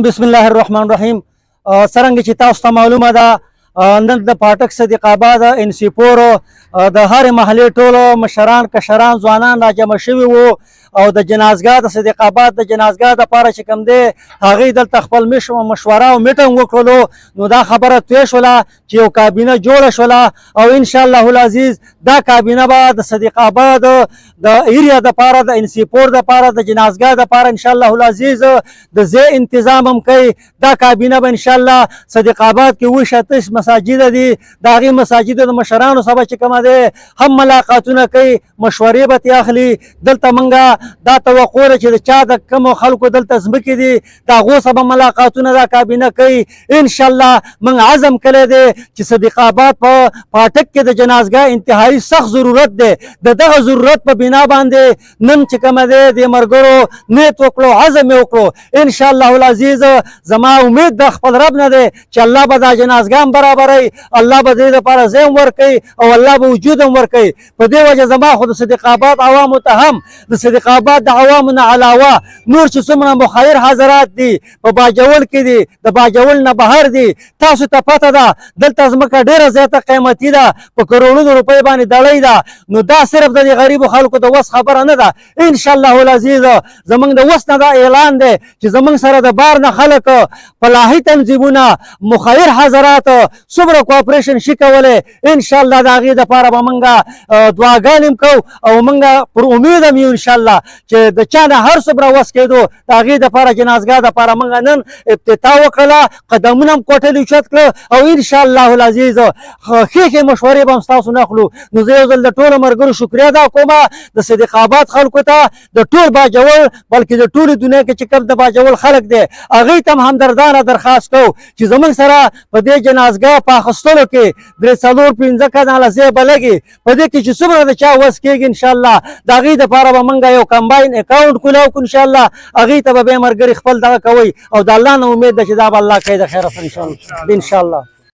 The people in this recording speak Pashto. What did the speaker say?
بسم الله الرحمن الرحیم. څرنګه چې تاسو ته معلومه ده نن د پاټک صدیق آباد انسیپور د هرې محلې ټولو مشران کشران ځوانان راجمع شوي وو او د جنازګاه د صدیق آباد د جنازګاه دپاره چې کوم دی هغوی دلته خپل مشوره او میټنګ وکړلو. نو دا خبره توی شوله چې یو کابینه جوړه شوله او انشاءالله العزیز دا کابینه به د صدیق آباد د ایریا دپاره د انسیپور دپاره د جنازګاه دپاره انشاءالله العزیز د ځای انتظام هم کوي. دا کابینه به انشاءالله صدیق آباد کې اووه شاتش مساجد دي، د هغې مساجدو د مشرانو سره چې کومه دی هم ملاقاتونه کوي، مشورې به ترې اخلي. دلته موږ دا توقع ده چې د چا د کومو خلکو دلته ځمکې دي د هغو سره به ملاقاتونه دا کابینه کوي. انشاءالله موږ عزم کړی دی چې صدیق آباد په پاټک کې د جنازګاه انتهایي سخت ضرورت دی. د دغه ضرورت په بنا باندې نن چې کومه دی د ملګرو نیت وکړو، عزم یې وکړو. انشاءالله العزیز زما امید د خپل رب نه دی چې الله به دا جنازګاه هم برابروي، الله به دې دپاره ځای هم ورکوي او الله به وجود هم ورکوي. په دې وجه زما خو د صدیق آباد عوامو ته هم د صدیق آباد د عوامو نه علاوه نور چې څومره مخیر حضرات دي په باجوړ کې دي، د باجوړ نه بهر دي، تاسو ته پته ده دلته ځمکه ډېره زیاته قیمتي ده، په کروڑونو روپۍ باندې دړۍ ده. نو دا صرف د دې غریبو خلکو د وس خبره نه ده. انشاءالله العزیز زموږ د وس نه دا اعلان دی چې زموږ سره د بار نه خلک فلاحي تنظیمونه مخیر حضرات څومره کوآپریشن شي کولی، انشاءالله د هغې دپاره به موږ دعاګانې هم کوو او موږ پر امید هم یو انشاءالله چې د چا نه هر څومره وس کېدو د هغې دپاره جنازګاه دپاره موږ نن افتتاح وکړله، قدمونه هم کوټلې اوچت کړه او انشاءالله العزیز ښې ښې مشورې به هم ستاسو نه اخلو. نو زه یو ځل د ټولو ملګرو شکریه ادا کوم د صدیق آباد خلکو ته، د ټول باجوړ بلکې د ټولې دنیا کې چې کوم د باجوړ خلک دی هغوی ته هم همدردانه درخواست کوو چې زموږ سره په دې جنازګاه په اخیستلو کې درې څلور پنځه کاله ځای به لګي. په دې کې چې څومره د چا وس کېږي انشاءالله د هغې دپاره به موږ یو کمباین اکاونټ کولاو کړو انشاءالله. هغې ته به بیا ملګري خپل دغه کوئ او د الله نه امید ده چې دا به الله کوي د خیره انشاءالله.